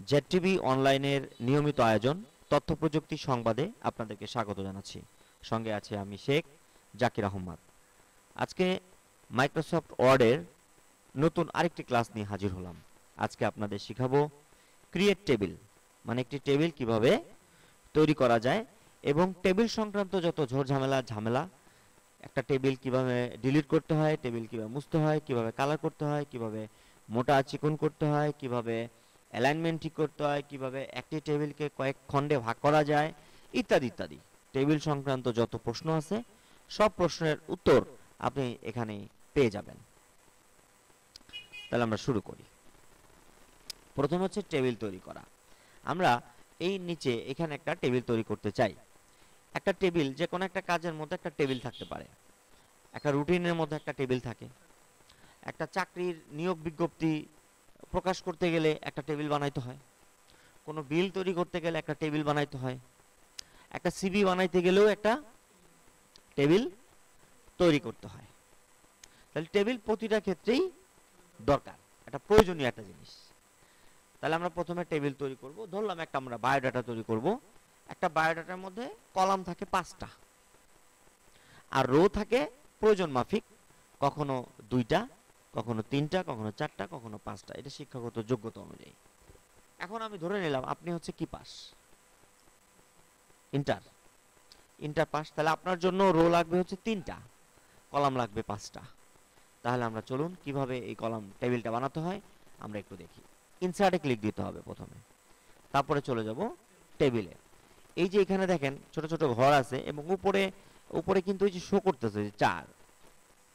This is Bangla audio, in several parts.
জেডটিভি অনলাইনের নিয়মিত আয়োজন তথ্য প্রযুক্তি সংবাদে আপনাদেরকে স্বাগত জানাচ্ছি। সঙ্গে আছে আমি শেখ জাকির আহমদ। আজকে মাইক্রোসফট ওয়ার্ডের নতুন আরেকটি ক্লাস নিয়ে হাজির হলাম। আজকে আপনাদের শেখাবো ক্রিয়েট টেবিল, মানে একটি টেবিল কিভাবে তৈরি করা যায় এবং টেবিল সংক্রান্ত যত ঝামেলা, একটা টেবিল কিভাবে ডিলিট করতে হয়, টেবিল কিভাবে মুছতে হয়, কিভাবে কালার করতে হয়, কিভাবে মোটা চিকন করতে হয়, কিভাবে অ্যালাইনমেন্ট ঠিক করতে হয়, কিভাবে একটি টেবিলকে কয়েক খণ্ডে ভাগ করা যায়, ইত্যাদি ইত্যাদি। টেবিল সংক্রান্ত যত প্রশ্ন আছে সব প্রশ্নের উত্তর আপনি এখানে পেয়ে যাবেন। তাহলে আমরা শুরু করি। প্রথম হচ্ছে টেবিল তৈরি করা। আমরা এই নিচে এখানে একটা টেবিল তৈরি করতে চাই। একটা টেবিল যে কোনো একটা কাজের মধ্যে একটা টেবিল থাকতে পারে, একটা রুটিনের মধ্যে একটা টেবিল থাকে, একটা চাকরির নিয়োগ বিজ্ঞপ্তি প্রকাশ করতে গেলে একটা টেবিল বানাইতে হয়, কোনো বিল তৈরি করতে গেলে একটা টেবিল বানাইতে হয়, একটা সিভি বানাইতে গেলেও একটা টেবিল তৈরি করতে হয়। তাহলে টেবিল প্রতিটা ক্ষেত্রেই দরকার, একটা প্রয়োজনীয় একটা জিনিস। তাহলে আমরা প্রথমে টেবিল তৈরি করব। ধরলাম একটা আমরা বায়োডাটা তৈরি করব। একটা বায়োডাটার মধ্যে কলাম থাকে 5টা আর রো থাকে প্রয়োজন মাফিক, কখনো 2টা, কখনো 3টা, কখনো 4টা, কখনো 5টা। এটা শিক্ষাগত যোগ্যতা অনুযায়ী। এখন আমি ধরে নিলাম আপনি হচ্ছে কি পাস, ইন্টার পাস। তাহলে আপনার জন্য রো লাগবে হচ্ছে 3টা, কলাম লাগবে 5টা। তাহলে আমরা চলুন কিভাবে এই কলাম টেবিলটা বানাতে হয় আমরা একটু দেখি। ইনসার্টে ক্লিক দিতে হবে প্রথমে, তারপরে চলে যাব টেবিলে। এই যে এখানে দেখেন ছোট ছোট ঘর আছে এবং উপরে কিন্তু এই যে শো করতেছে 4,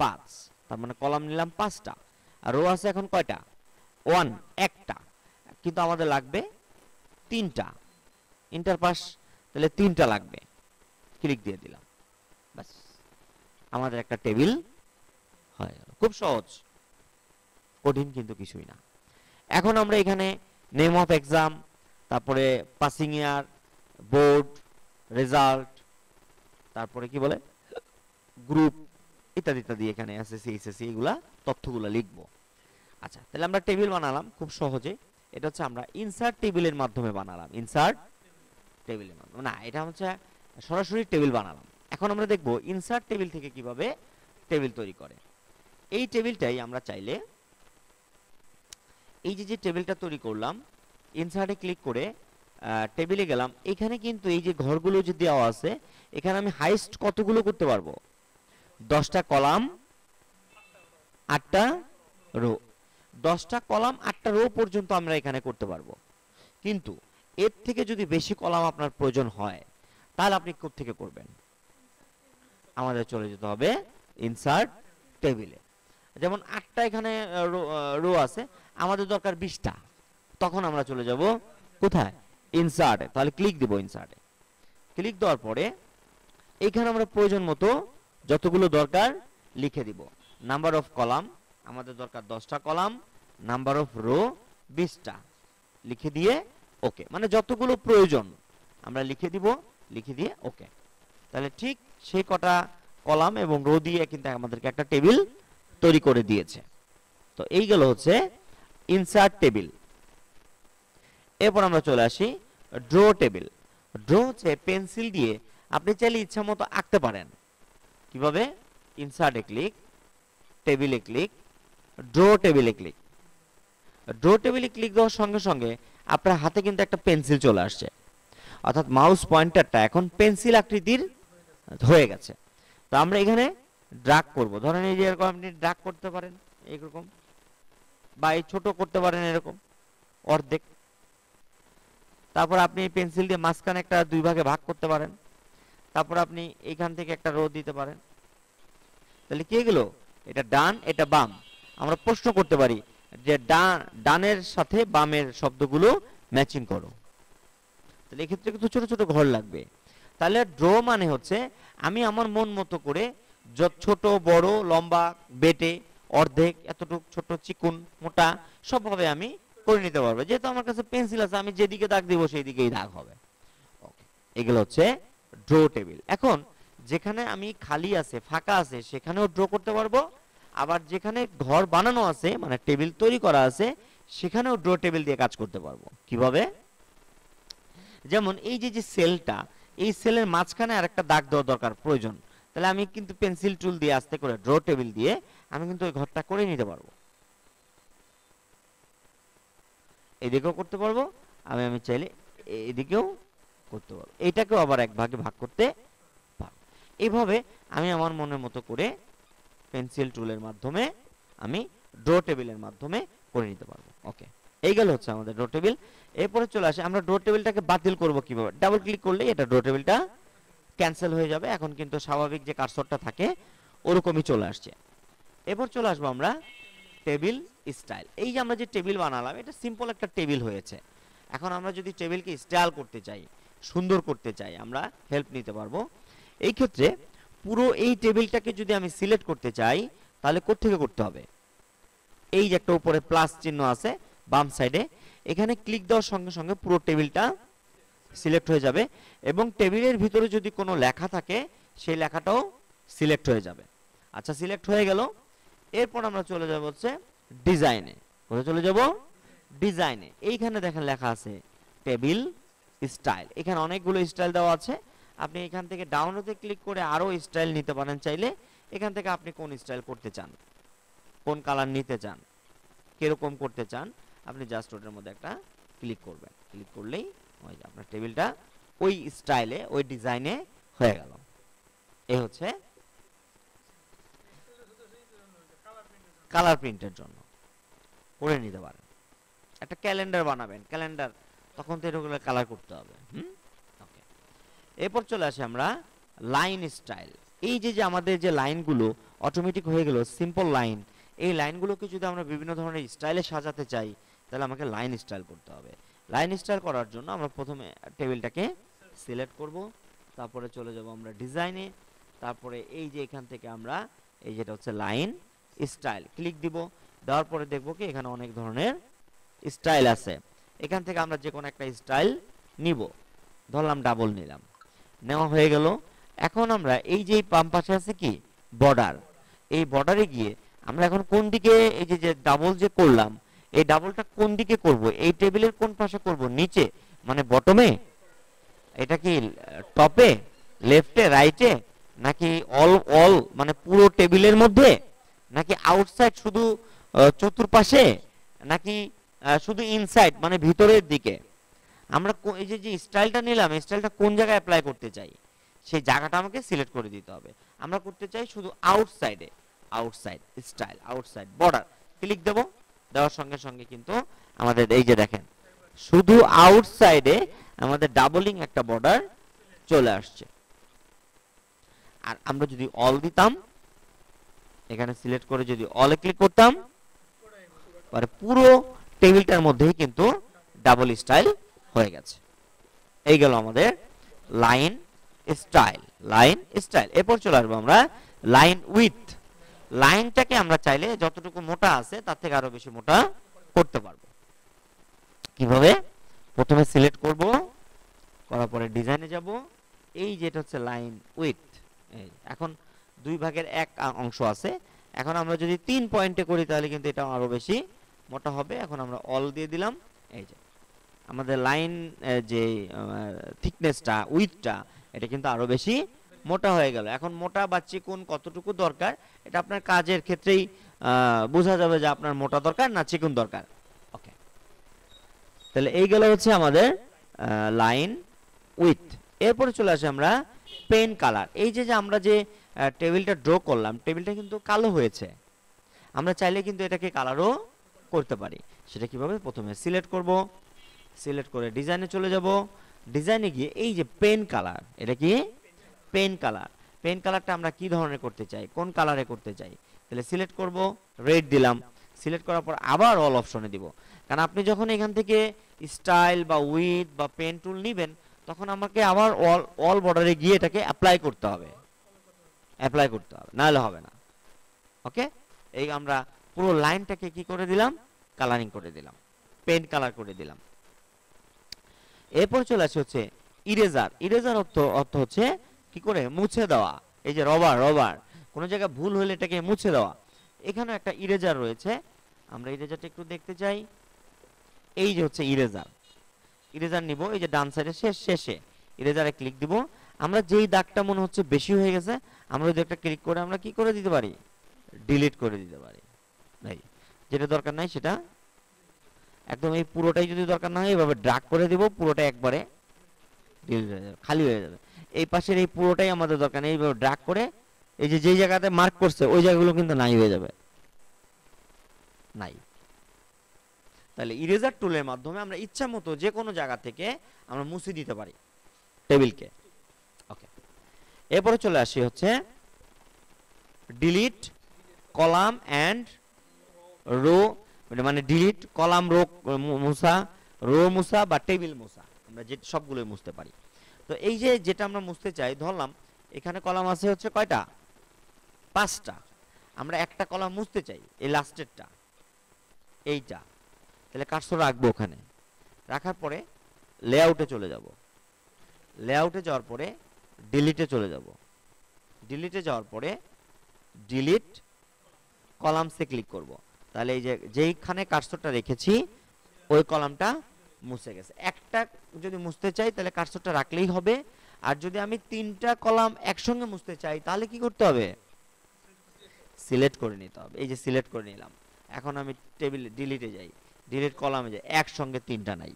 5, তার মানে কলাম নিলাম 5টা। আর রো আছে এখন কয়টা? 1, একটা, কিন্তু আমাদের লাগবে 3টা। ইন্টার পাস, তাহলে 3টা লাগবে। ক্লিক দিয়ে দিলাম, বাস আমাদের একটা টেবিল হয়ে গেল। খুব সহজ, কঠিন কিন্তু কিছুই না। এখন আমরা এখানে নেম অফ এক্সাম, তারপরে পাসিং ইয়ার, বোর্ড, রেজাল্ট, তারপরে কি বলে গ্রুপ, ইত্যাদি ইত্যাদি, এখানে এসএসসি এইচএসসি এগুলা তথ্যগুলো লিখবো। আচ্ছা, তাহলে আমরা টেবিল বানালাম খুব সহজে। এটা হচ্ছে আমরা ইনসার্ট টেবিলের মাধ্যমে বানালাম। ইনসার্ট টেবিলের মাধ্যমে না, এটা হচ্ছে সরাসরি টেবিল বানালাম। এখন আমরা দেখব ইনসার্ট টেবিল থেকে কিভাবে টেবিল তৈরি করে। এই টেবিলটাই আমরা চাইলে এই যে টেবিলটা তৈরি করলাম, ইনসার্টে ক্লিক করে টেবিলে গেলাম। এখানে কিন্তু এই যে ঘরগুলো যে দেওয়া আছে, এখানে আমি হাইস্ট কতগুলো করতে পারবো? 10টা কলাম, 8টা রো। 10টা কলাম 8টা রো পর্যন্ত আমরা এখানে করতে পারবো। কিন্তু এর থেকে যদি বেশি কলাম আপনার প্রয়োজন হয় তাহলে আপনি কোথা থেকে করবেন? আমাদের চলে যেতে হবে ইনসার্ট টেবিলে। যেমন 8টা এখানে রো আছে, আমাদের দরকার 20টা। তখন আমরা চলে যাব কোথায়? ইনসার্টে। তাহলে ক্লিক দিব ইনসার্টে। ক্লিক দেওয়ার পরে এখানে আমরা প্রয়োজন মতো যতগুলো দরকার লিখে দিব। নাম্বার অফ কলাম আমাদের দরকার 10টা কলাম, নাম্বার অফ রো 20টা, লিখে দিয়ে ওকে, মানে যতগুলো প্রয়োজন আমরা লিখে দিব, লিখে দিয়ে ওকে। তাহলে ঠিক সেই কটা কলাম এবং রো দিয়ে কিন্তু আমাদেরকে একটা টেবিল তৈরি করে দিয়েছে। তো এই গেল হচ্ছে ইনসার্ট টেবিল। এরপর আমরা চলে আসি ড্র টেবিল। ড্র হচ্ছে পেন্সিল দিয়ে আপনি চাইলে ইচ্ছা মতো আঁকতে পারেন। কিভাবে? ইনসার্টে ক্লিক, টেবিলে ক্লিক, ড্র টেবিলে ক্লিক। ড্র টেবিলে ক্লিক দেওয়ার সঙ্গে সঙ্গে আপনার হাতে কিন্তু একটা পেন্সিল চলে আসছে, অর্থাৎ মাউস পয়েন্টারটা এখন পেন্সিল আকৃতির হয়ে গেছে। তো আমরা এখানে ড্রাগ করব। ধরেন এই যে এরকম আপনি ড্রাগ করতে পারেন এরকম, বা এই ছোট করতে পারেন এরকম অর্ধেক। তারপর আপনি পেন্সিল দিয়ে মাঝখানে একটা 2 ভাগে ভাগ করতে পারেন। তারপর আপনি এখান থেকে একটা রো দিতে পারেন। তাহলে কি গেল? এটা ডান, এটা বাম। আমরা প্রশ্ন করতে পারি যে ডানের সাথে বামের শব্দগুলো ম্যাচিং করো। তাহলে এক্ষেত্রে কিন্তু ছোট ছোট ঘর লাগবে। তাহলে ড্র মানে হচ্ছে আমি আমার মন মতো করে ছোট বড় লম্বা বেটে অর্ধেক এতটুকু ছোট চিকুন মোটা সবভাবে আমি করে নিতে পারবো। যেহেতু আমার কাছে পেন্সিল আছে, আমি যেদিকে দাগ দিব সেই দিকেই দাগ হবে। ওকে, এগুলো হচ্ছে ড্র টেবিল। এখন যেখানে আমি খালি আছে, ফাঁকা আছে, সেখানেও ড্র করতে পারবো। আবার যেখানে ঘর বানানো আছে, মানে টেবিল তৈরি করা আছে, সেখানেও ড্র টেবিল দিয়ে কাজ করতে পারবো। কিভাবে? যেমন এই যে যে সেলটা, এই সেলের মাঝখানে আরেকটা দাগ দেওয়া দরকার প্রয়োজন, তাহলে আমি কিন্তু পেন্সিল টুল দিয়ে আস্তে করে ড্র টেবিল দিয়ে আমি কিন্তু ওই ঘরটা করে নিতে পারবো। এদিকেও করতে পারবো, আমি চাইলে এদিকেও করতে পারবো, এইটাকেও আবার এক ভাগে ভাগ করতে পারবো। এইভাবে আমি আমার মনের মতো করে পেন্সিল টুলের মাধ্যমে আমি ড্র টেবিলের মাধ্যমে করে নিতে পারবো। ওকে, এই গেল হচ্ছে আমাদের ড্র টেবিল। এরপরে চলে আসে আমরা ড্র টেবিলটাকে বাতিল করব কিভাবে। ডাবল ক্লিক করলে এটা ড্র টেবিলটা ক্যান্সেল হয়ে যাবে। এখন কিন্তু স্বাভাবিক যে কার্সরটা থাকে ওরকমই চলে আসছে। এরপর চলে আসবো আমরা টেবিল স্টাইল। এই যে আমরা যে টেবিল বানালাম, এটা সিম্পল একটা টেবিল হয়েছে। এখন আমরা যদি টেবিলকে স্টাইল করতে চাই, সুন্দর করতে চাই, আমরা হেল্প নিতে পারবো। এই ক্ষেত্রে পুরো এই টেবিলটাকে যদি আমি সিলেক্ট করতে চাই, তাহলে কোত্থেকে করতে হবে? এই যে একটা উপরে প্লাস চিহ্ন আছে বাম সাইডে, এখানে ক্লিক দেওয়ার সঙ্গে সঙ্গে পুরো টেবিলটা সিলেক্ট হয়ে যাবে, এবং টেবিলের ভিতরে যদি কোনো লেখা থাকে সেই লেখাটাও সিলেক্ট হয়ে যাবে। আচ্ছা, সিলেক্ট হয়ে গেল। এরপর আমরা চলে যাব হচ্ছে ডিজাইনে। কোথায় চলে যাব? ডিজাইনে। এইখানে দেখেন লেখা আছে টেবিল স্টাইল। এখানে অনেকগুলো স্টাইল দেওয়া আছে। আপনি এখান থেকে ডাউনলোডে ক্লিক করে আরো স্টাইল নিতে পারেন চাইলে। এখান থেকে আপনি কোন স্টাইল করতে চান, কোন কালার নিতে চান, কিরকম করতে চান, আপনি জাস্ট ওটার মধ্যে একটা ক্লিক করবেন। ক্লিক করলেই ওই যে আপনার টেবিলটা ওই স্টাইলে, ওই ডিজাইনে হয়ে গেল। এই হচ্ছে কালার প্রিন্টের জন্য করে নিতে পারেন। একটা ক্যালেন্ডার বানাবেন, ক্যালেন্ডার, তখন তো এগুলো কালার করতে হবে। ওকে, এরপর চলে আসি আমরা লাইন স্টাইল। এই যে যে আমাদের যে লাইনগুলো অটোমেটিক হয়ে গেল সিম্পল লাইন, এই লাইনগুলোকে যদি আমরা বিভিন্ন ধরনের স্টাইলে সাজাতে চাই, তাহলে আমাকে লাইন স্টাইল করতে হবে। লাইন স্টাইল করার জন্য আমরা প্রথমে টেবিলটাকে সিলেক্ট করব, তারপরে চলে যাব আমরা ডিজাইনে, তারপরে এই যে এখান থেকে আমরা এই যেটা হচ্ছে লাইন স্টাইল ক্লিক দিব। দেওয়ার পরে দেখবো কি এখানে অনেক ধরনের স্টাইল আছে। এখান থেকে আমরা যে কোনো একটা স্টাইল নিব। ধরলাম ডাবল নিলাম, নেওয়া হয়ে গেল। এখন আমরা এই যে বাম পাশে আছে কি বর্ডার, এই বর্ডারে গিয়ে আমরা এখন কোন দিকে এই যে ডাবল যে করলাম, এই ডাবলটা কোন দিকে করব? এই টেবিলের কোন পাশে করব? নিচে মানে বটমে, এটা কি টপে, লেফটে, রাইটে, নাকি অল অল মানে পুরো টেবিলের মধ্যে, নাকি আউটসাইড শুধু চতুর্পাশে, নাকি শুধু ইনসাইড মানে ভিতরের দিকে? আমরা এই যে স্টাইলটা নিলাম, স্টাইলটা কোন জায়গায় অ্যাপ্লাই করতে চাই সেই জায়গাটা আমাকে সিলেক্ট করে দিতে হবে। আমরা করতে চাই শুধু আউটসাইডে, outside style, outside border, click দেব। দেওয়ার সঙ্গে সঙ্গে কিন্তু আমাদের এই যে দেখেন শুধু আউটসাইডে আমাদের ডাবলিং একটা বর্ডার চলে আসছে। আর আমরা যদি অল দিতাম, এখানে সিলেক্ট করে যদি অলে ক্লিক করতাম, পরে পুরো টেবিলটার মধ্যেই কিন্তু ডাবল স্টাইল হয়ে গেছে। এই গেল আমাদের লাইন স্টাইল, লাইন স্টাইল। এরপর চলে আসবো আমরা লাইন উইথ। লাইনটাকে আমরা চাইলে যতটুকু মোটা আছে তার থেকে আরো বেশি মোটা করতে পারবো। কিভাবে? প্রথমে সিলেক্ট করব, করার পরে ডিজাইনে যাব, এই যেটা হচ্ছে লাইন উইথ। এখন দুই ভাগের এক অংশ আছে। এখন আমরা যদি 3 পয়েন্টে করি তাহলে কিন্তু এটা আরো বেশি মোটা হবে। এখন আমরা অল দিয়ে দিলাম। এই যে আমাদের লাইন যে থিকনেসটা, উইথটা, এটা কিন্তু আরো বেশি মোটা হয়ে গেল। এখন মোটা বা চিকন কতটুকু দরকার এটা আপনার কাজের ক্ষেত্রেই বোঝা যাবে যে আপনার মোটা দরকার না চিকন দরকার। ওকে, তাহলে এই গেল হচ্ছে আমাদের লাইন উইথ। এরপরে চলে আসি আমরা পেন কালার। এই যে আমরা যে টেবিলটা ড্র করলাম, টেবিলটা কিন্তু কালো হয়েছে। আমরা চাইলে কিন্তু এটাকে কালারও করতে পারি। সেটা কিভাবে? প্রথমে সিলেক্ট করব, সিলেক্ট করে ডিজাইনে চলে যাব। ডিজাইনে গিয়ে এই যে পেন কালার, এটা কি পেন কালার। পেন কালারটা আমরা কি ধরনের করতে চাই, কোন কালারে করতে চাই, তাহলে সিলেক্ট করব, রেড দিলাম। সিলেক্ট করার পর আবার অল অপশনে দিব। কারণ আপনি যখন এখান থেকে স্টাইল বা উইথ বা পেন টুল নেবেন, তখন আমাকে আবার অল বর্ডারে গিয়ে এটাকে অ্যাপ্লাই করতে হবে, অ্যাপ্লাই করতে হবে, নাহলে হবে না। ওকে, এই আমরা পুরো লাইনটাকে কি করে দিলাম? কালারিং করে দিলাম, পেন কালার করে দিলাম। এরপর চলে আসে হচ্ছে ইরেজার। ইরেজার অর্থ হচ্ছে কি করে মুছে দেওয়া। এই যে রবার, রবার কোন জায়গায় ভুল হলে এটাকে মুছে দেওয়া। এখানে একটা ইরেজার রয়েছে, আমরা ইরেজারটা একটু দেখতে চাই। এই যে হচ্ছে ইরেজার, ইরেজার নিব, এই যে ডান সাইডে শেষে ইরেজারে ক্লিক দিব। আমরা যেই দাগটা মনে হচ্ছে বেশি হয়ে গেছে আমরা ওই দাগটা ক্লিক করে আমরা কি করে দিতে পারি, ডিলিট করে দিতে পারি। ভাই যেটা দরকার নাই সেটা একদম, এই পুরোটাই যদি দরকার না হয় এভাবে ড্রাগ করে দিব, পুরোটা একবারে ডিলিট হয়ে যাবে, খালি হয়ে যাবে। এই পাশের এই পুরোটাই আমাদের দরকার নেই, এইভাবে ড্রাগ করে এই যে যেই জায়গাতে মার্ক করছে ওই জায়গাগুলো কিন্তু নাই হয়ে যাবে, নাই। তাহলে ইরেজার টুলের মাধ্যমে আমরা ইচ্ছা মতো যে কোনো জায়গা থেকে আমরা মুছে দিতে পারি টেবিলকে। ওকে, এরপরে চলে আসি হচ্ছে ডিলিট কলাম অ্যান্ড রো, মানে ডিলিট কলাম রো মুছা, রো মুছা বা টেবিল মুছা, আমরা যে সবগুলোই মুছতে পারি। তো এই যে যেটা আমরা মুছতে চাই, ধরলাম এখানে কলাম আছে হচ্ছে কয়টা, 5টা, আমরা একটা কলাম মুছতে চাই এই লাস্টেরটা, এইটা, তাহলে কার্সর রাখবো ওখানে, রাখার পরে লেআউটে চলে যাব, লেআউটে যাওয়ার পরে ডিলিটে চলে যাব, ডিলিটে যাওয়ার পরে ডিলিট কলামসে ক্লিক করব। তাহলে এই যে যেইখানে কার্সরটা রেখেছি ওই কলামটা মুছে গেছে। একটা যদি মুছতে চাই তাহলে কার্সরটা রাখলেই হবে, আর যদি আমি 3টা কলাম একসঙ্গে মুছতে চাই তাহলে কি করতে হবে, সিলেক্ট করে নিতে হবে। এই যে সিলেক্ট করে নিলাম, এখন আমি টেবিলে ডিলিটে যাই, ডিলিট কলামে যাই, একসঙ্গে 3টা নাই।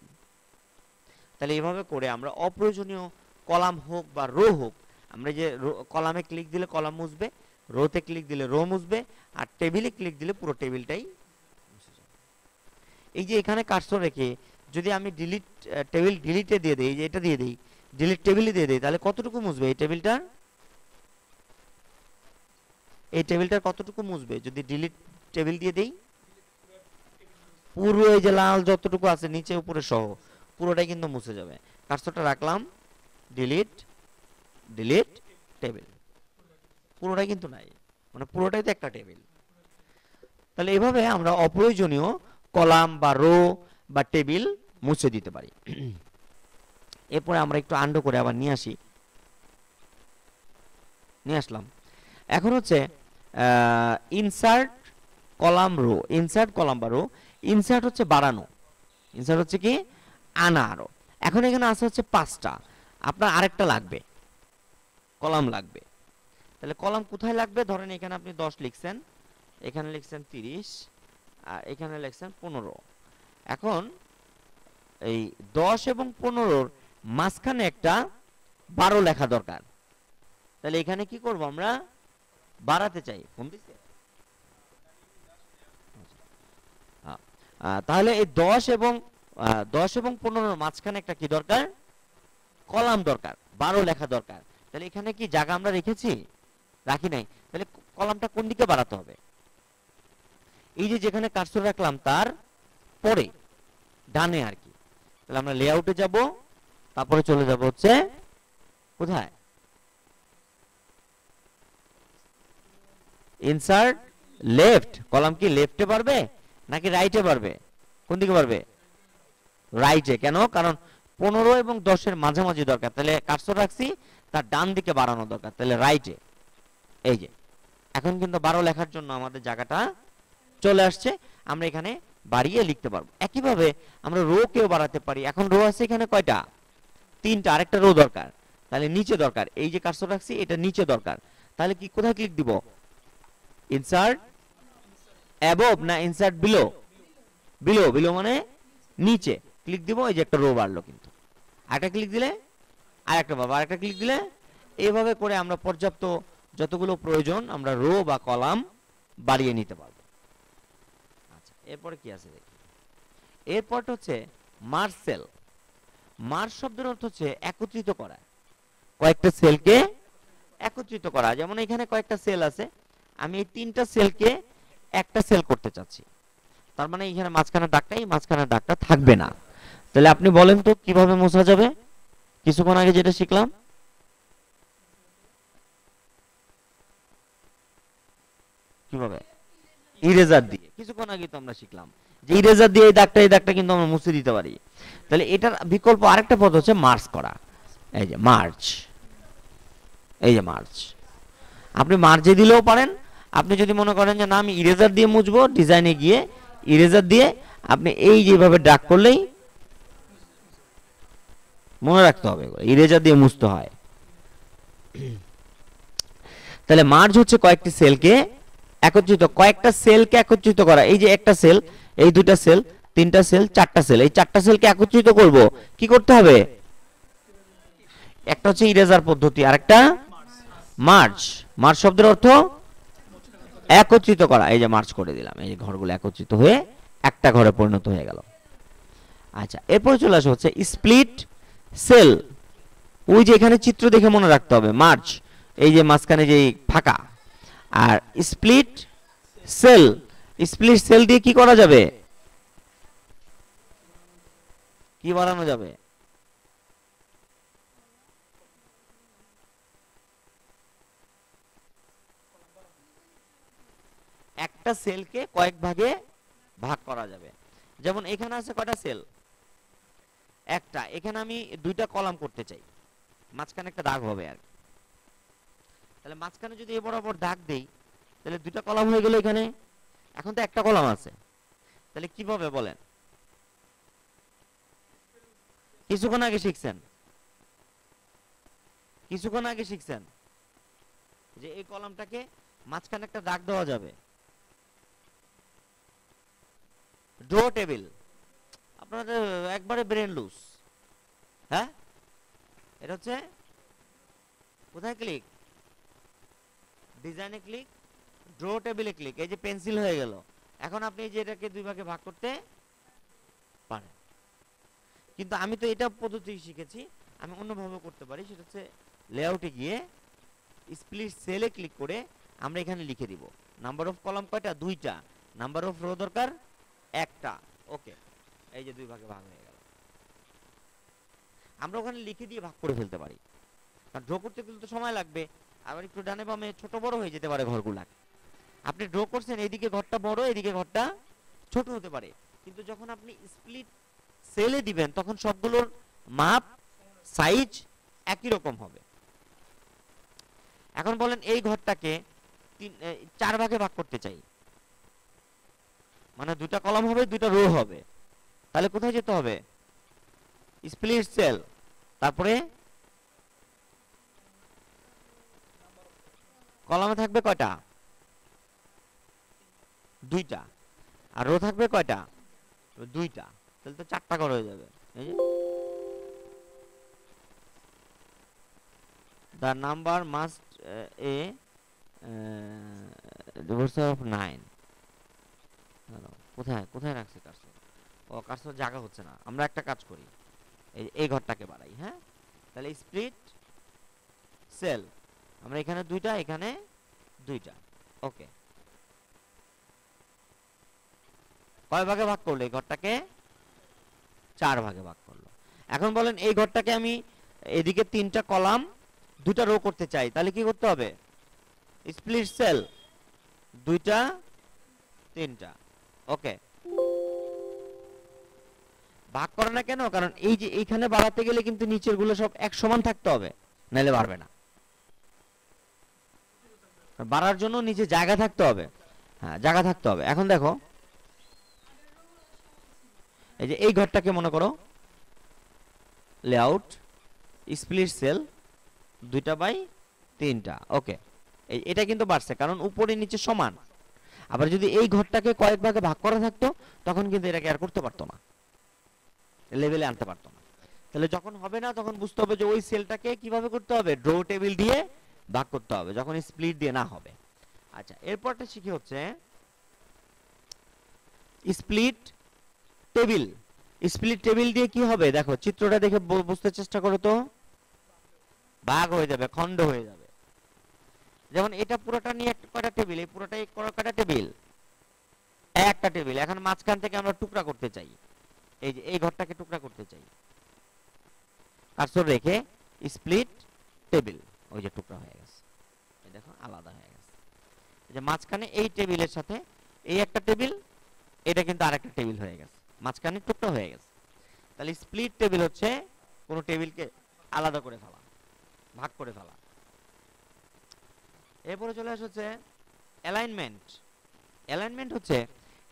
তাহলে এইভাবে করে আমরা অপ্রয়োজনীয় কলাম হোক বা রো হোক, আমরা যে কলামে ক্লিক দিলে কলাম মুছবে, রোতে ক্লিক দিলে রো মুছবে, আর টেবিলে ক্লিক দিলে পুরো টেবিলটাই মুছে যাবে। এই যে এখানে কার্সর রেখে যদি আমি ডিলিট টেবিল ডিলিটে দিয়ে দেই, যে এটা দিয়ে দেই, ডিলিট টেবিলে দিয়ে দেই, তাহলে কতটুকু মুছবে এই টেবিলটা, এই টেবিলটার কতটুকু মুছবে যদি ডিলিট টেবিল দিয়ে দেই, পুরো এই যে লাল যতটুকু আছে নিচে উপরে সহ পুরোটাই কিন্তু মুছে যাবে। কার্সরটা রাখলাম, ডিলিট ডিলিট টেবিল, পুরোটাই কিন্তু নাই, মানে পুরোটাই তো একটা টেবিল। তাহলে এভাবে আমরা অপ্রয়োজনীয় কলাম বা রো বা টেবিল মুছে দিতে পারি। এরপরে আমরা একটু আন্ডু করে আবার নিয়ে আসি, নিয়ে আসলাম। এখন হচ্ছে insert column rho, insert column বা রো, ইনসার্ট হচ্ছে বাড়ানো, ইনসার্ট হচ্ছে কি আনা আরো। এখন এখানে আছে হচ্ছে 5টা, আপনার আরেকটা লাগবে, কলাম লাগবে। তাহলে কলাম কোথায় লাগবে, ধরেন এখানে আপনি 10 লিখছেন, এখানে লিখছেন 30, আর এখানে লিখছেন 15। এখন এই 10 এবং 15-র মাঝখানে একটা 12 লেখা দরকার। তাহলে এখানে কি করব, আমরা বাড়াতে চাই, ফোন দিছে, তাহলে এই 10 এবং 15-র মাঝখানে একটা কি দরকার, কলাম দরকার, 12 লেখা দরকার। তাহলে এখানে কি জায়গা আমরা রেখেছি, রাখি নাই, তাহলে কলামটা কোন দিকে বাড়াতে হবে, এই যে যেখানে কার্সর রাখলাম তার পরে ডানে আর কি। তাহলে আমরা লেআউটে যাব, তারপরে চলে যাব হচ্ছে কোথায়, ইনসার্ট লেফট, কলাম কি লেফটে পারবে নাকি রাইটে পারবে, কোন দিকে পারবে, রাইটে। কেন, কারণ 15 এবং 10-এর মাঝামাঝি দরকার, তাহলে কার্সর রাখছি তার ডান দিকে বাড়ানো দরকার, তাহলে রাইটে। এই যে এখন কিন্তু 12 লেখার জন্য আমাদের জায়গাটা চলে আসছে, আমরা এখানে বাড়িয়ে লিখতে পারবো। একইভাবে আমরা রো কেও বাড়াতে পারি। এখন রো আছে এখানে কয়টা, 3টা, আরেকটা রো দরকার, তাহলে নিচে দরকার, এই যে কার্সর রাখছি এটা নিচে দরকার, তাহলে কি কোথায় ক্লিক দিব, ইনসার্ট অ্যাবভ না ইনসার্ট বিলো, বিলো, বিলো মানে নিচে ক্লিক দিব, এই যে একটা রো বাড়লো, কিন্তু আরেকটা ক্লিক দিলে আরেকটা পাবো, আরেকটা ক্লিক দিলে, এইভাবে করে আমরা পর্যাপ্ত যতগুলো প্রয়োজন আমরা রো বা কলাম বাড়িয়ে নিতে পারবো। আচ্ছা, এরপরে কি আছে দেখি, এরপর হচ্ছে মার্জ সেল। মার্জ শব্দের অর্থ হচ্ছে একত্রিত করা, কয়েকটা সেলকে একত্রিত করা। যেমন এখানে কয়েকটা সেল আছে, আমি এই 3টা সেলকে একটা সেল করতে চাচ্ছি, তার মানে এখানে মাঝখানের দাগটা, এই মাঝখানের দাগটা থাকবে না। তাহলে আপনি বলেন তো কিভাবে মোছা যাবে, কিছুক্ষণ আগে যেটা শিখলাম, কিভাবে, ইরেজার দিয়ে, কিছুক্ষণ আগে তো আমরা শিখলাম যে ইরেজার দিয়ে এই দাগটা কিন্তু আমরা মুছে দিতে পারি। তাহলে এটার বিকল্প আরেকটা পদ্ধতি হচ্ছে মার্জ করা, এই যে মার্জ, এই যে মার্জ, আপনি মার্জে দিলেও পারেন। আপনি যদি মনে করেন যে না আমি ইরেজার দিয়ে মুছবো, ডিজাইনে গিয়ে ইরেজার দিয়ে আপনি এই যেভাবে ড্রাগ করলেই মনে রাখতে হবে, ইরেজার দিয়ে মুছতে হয়। তাহলে মার্জ হচ্ছে কয়েকটি সেলকে একত্রিত, কয়েকটা সেলকে একত্রিত করা। এই যে একটা সেল, এই দুটা সেল, তিনটা সেল, চারটা সেল, এই চারটা সেলকে একত্রিত করব, কি করতে হবে? একটা হচ্ছে ইরেজার পদ্ধতি, আরেকটা মার্জ। মার্জ শব্দের অর্থ একত্রিত করা। এই যে মার্জ করে দিলাম, এই যে ঘরগুলো একত্রিত হয়ে একটা ঘরে পরিণত হয়ে গেল। আচ্ছা, এরপর চলে আসা হচ্ছে স্প্লিট সেল। ওই যে এখানে চিত্র দেখে মনে রাখতে হবে, মার্জ এই যে মাঝখানে যে ফাঁকা, আর স্প্লিট সেল, স্প্লিট সেল দিয়ে কি করা যাবে, কি বাড়ানো যাবে? একটা সেলকে কয়েক ভাগে ভাগ করা যাবে। যেমন এখানে আছে কয়টা সেল? একটা। এখানে আমি দুইটা কলাম করতে চাই, মাঝখানে একটা দাগ হবে আর। তাহলে মাঝখানে যদি এ বরাবর দাগ দেই, তাহলে দুইটা কলাম হয়ে গেল এখানে। এখন তো একটা কলাম আছে, তাহলে কিভাবে বলেন? কিছুক্ষণ আগে শিখছেন, কিছুক্ষণ আগে শিখছেন যে এই কলামটাকে মাঝখানে একটা দাগ দেওয়া যাবে। ড্র টেবিল, আপনাদের একবারে ব্রেন লুজ। হ্যাঁ, এটা হচ্ছে কোথায় ক্লিক? ডিজাইনে ক্লিক, ড্র টেবিলে ক্লিক। এই যে পেন্সিল হয়ে গেল। এখন আপনি এই যে এটাকে দুই ভাগে ভাগ করতে পারেন, কিন্তু আমি তো এটা পদ্ধতি শিখেছি, আমি অন্যভাবে করতে পারি। সেটা হচ্ছে লেআউটে গিয়ে স্প্লিট সেলে ক্লিক করে আমরা এখানে লিখে দিব নাম্বার অফ কলাম কয়টা? দুইটা। নাম্বার অফ রো দরকার একটা। ওকে, এই যে দুই ভাগে ভাগ হয়ে গেল। আমরা ওখানে লিখে দিয়ে ভাগ করে ফেলতে পারি, কারণ ড্র করতে গেলে তো সময় লাগবে, আবার একটু ডানে বামে ছোট বড় হয়ে যেতে পারে ঘরগুলা। আপনি ড্র করছেন, এইদিকে ঘরটা বড়, এইদিকে ঘরটা ছোট হতে পারে, কিন্তু যখন আপনি স্প্লিট সেলে দিবেন তখন সবগুলোর মাপ সাইজ একই রকম হবে। এখন বলেন এই ঘরটাকে চার ভাগে ভাগ করতে চাই, মানে দুটা কলাম হবে, দুটা রো হবে। তাহলে কোথায় যেতে হবে? স্প্লিট সেল, তারপরে কলামে থাকবে কয়টা? দুইটা। আর রো থাকবে কয়টা? দুইটা। তাহলে তো চারটা ঘর হয়ে যাবে। এই যে the number must a divorce of 9। কোথায় কোথায় রাখছে কার্সর? ও কার্সর জায়গা হচ্ছে না। আমরা একটা কাজ করি, এই ঘরটাকে বাড়াই। হ্যাঁ, তাহলে স্প্লিট সেল, আমরা এখানে দুইটা, এখানে দুইটা। ওকে, কয় ভাগে ভাগ করলো? এই ঘরটাকে চার ভাগে ভাগ করলো। এখন বলেন এই ঘরটাকে আমি এদিকে তিনটা কলাম, দুটা রো করতে চাই, তাহলে কি করতে হবে? স্প্লিট সেল, দুইটা, তিনটা। ওকে, ভাগ করে না কেন? কারণ এই যে এইখানে বাড়াতে গেলে কিন্তু নিচের গুলো সব এক সমান থাকতে হবে, নাহলে বাড়বে না। বাড়ার জন্য নিচে জায়গা থাকতে হবে। হ্যাঁ, জায়গা থাকতে হবে। এখন দেখো, এই যে এই ঘরটাকে মনে করো লেআউট স্প্লিট সেল, দুইটা বাই তিনটা। ওকে, এটা কিন্তু বাড়ছে কারণ উপরে নিচে সমান। আবার যদি এই ঘরটাকে কয়েক ভাগে ভাগ করা থাকতো, তখন কিন্তু এটাকে আর করতে পারতো না, লেভেলে আনতে পারতো না। তাহলে যখন হবে না, তখন বুঝতে হবে যে ওই সেলটাকে কিভাবে করতে হবে? ড্র টেবিল দিয়ে ভাগ করতে হবে, যখন স্প্লিট দিয়ে না হবে। আচ্ছা, এরপরটা শিখে হচ্ছে স্প্লিট টেবিল। স্প্লিট টেবিল দিয়ে কি হবে? দেখো চিত্রটা দেখে বুঝতে চেষ্টা করো তো। ভাগ হয়ে যাবে, খণ্ড হয়ে যাবে। যেমন এটা পুরোটা নিয়ে একটা কয়টা টেবিল, এই পুরোটাই কয়টা টেবিল? একটা টেবিল। এখন মাঝখান থেকে আমরা টুকরা করতে চাই, এই যে এই ঘরটাকে টুকরা করতে চাই, কার্সর রেখে স্প্লিট টেবিল, ওই যে টুকরা হয়ে গেছে, এই দেখো আলাদা হয়ে গেছে। এই যে মাঝখানে এই টেবিলের সাথে এই একটা টেবিল, এটা কিন্তু আরেকটা টেবিল হয়ে গেছে, মাঝখানে টুকরা হয়ে গেছে। তাহলে স্প্লিট টেবিল হচ্ছে কোন টেবিলকে আলাদা করে ফেলা, ভাগ করে ফেলা। এরপরে চলে আসছে অ্যালাইনমেন্ট। অ্যালাইনমেন্ট হচ্ছে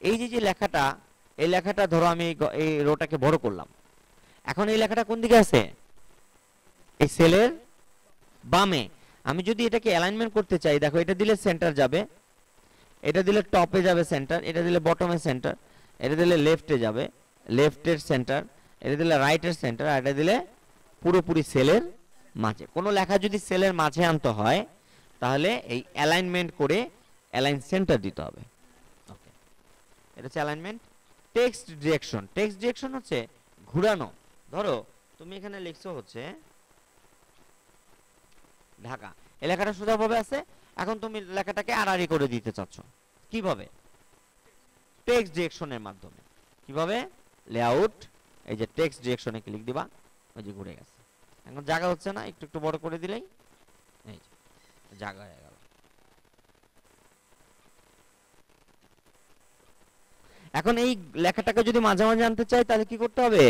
এই যে যে লেখাটা, এই লেখাটা ধরো আমি এই রোটাকে বড় করলাম, এখন এই লেখাটা কোন দিকে আছে? এই সেলের বামে। আমি যদি এটাকে অ্যালাইনমেন্ট করতে চাই, দেখো এটা দিলে সেন্টার যাবে, এটা দিলে টপে যাবে সেন্টার, এটা দিলে বটমে সেন্টার, এটা দিলে লেফটে যাবে, লেফটের সেন্টার, এটা দিলে রাইটের সেন্টার, আর এটা দিলে পুরোপুরি সেলের মাঝে। কোনো লেখা যদি সেলের মাঝে আনতে হয় তাহলে এই অ্যালাইনমেন্ট করে অ্যালাইন সেন্টার দিতে হবে। ওকে, এটা হচ্ছে alignment. Text direction, text direction হচ্ছে ঘোরানো। ধরো তুমি এখানে লিখছো হচ্ছে ঢাকা, এই লেখাটা সোজাভাবে আছে, এখন তুমি লেখাটাকে আড়াআড়ি করে দিতে চাচ্ছ, কিভাবে? টেক্সট ডিরেকশনের মাধ্যমে। কিভাবে? লেআউট, এই যে টেক্সট ডিরেকশনে ক্লিক দিবা, ওই যে ঘুরে গেছে। এখন জায়গা হচ্ছে না, একটু একটু বড় করে দিলেই এই যে জায়গা হয়ে গেল। এখন এই লেখাটাকে যদি মাঝে মাঝে আনতে চাই তাহলে কি করতে হবে?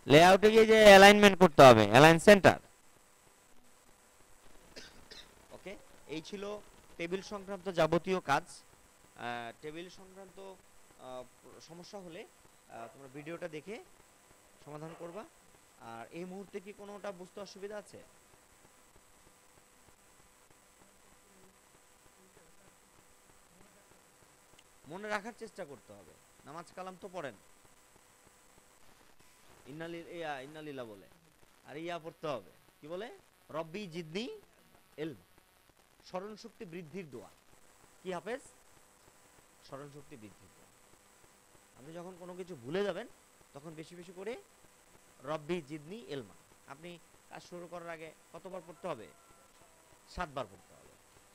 লেআউটে গিয়ে যে অ্যালাইনমেন্ট করতে হবে, অ্যালাইন সেন্টার। ওকে, এই ছিল টেবিল সংক্রান্ত যাবতীয় কাজ। টেবিল সংক্রান্ত সমস্যা হলে তোমরা ভিডিওটা দেখে সমাধান করবা। আর এই মুহূর্তে কি কোনোটা বুঝতে অসুবিধা আছে? মনে রাখার চেষ্টা করতে হবে। নামাজ কালাম তো পড়েন, ইন্নালিল্লাহ বলে, আর ইয়া পড়তে হবে, কি বলে? রব্বি জিদনি ইলম, স্মরণ শক্তি বৃদ্ধির দোয়া। কি হাফেজ? স্মরণ শক্তি বৃদ্ধির দোয়া। আপনি যখন কোনো কিছু ভুলে যাবেন তখন বেশি বেশি করে রব্বি জিদনি ইলমা। আপনি কাজ শুরু করার আগে কতবার পড়তে হবে? 7 বার পড়তে হবে।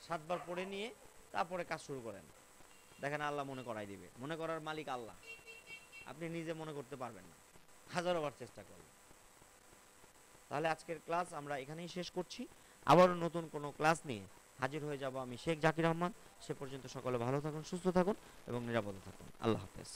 7 বার পড়ে নিয়ে তারপরে কাজ শুরু করেন, দেখেন আল্লাহ মনে করাই দিবে। মনে করার মালিক আল্লাহ, আপনি নিজে মনে করতে পারবেন না, হাজারো বার চেষ্টা করবেন। তাহলে আজকের ক্লাস আমরা এখানেই শেষ করছি। আবারও নতুন কোনো ক্লাস নিয়ে হাজির হয়ে যাব আমি, শেখ জাকির রহমান। সে পর্যন্ত সকলে ভালো থাকুন, সুস্থ থাকুন এবং নিরাপদে থাকুন। আল্লাহ হাফেজ।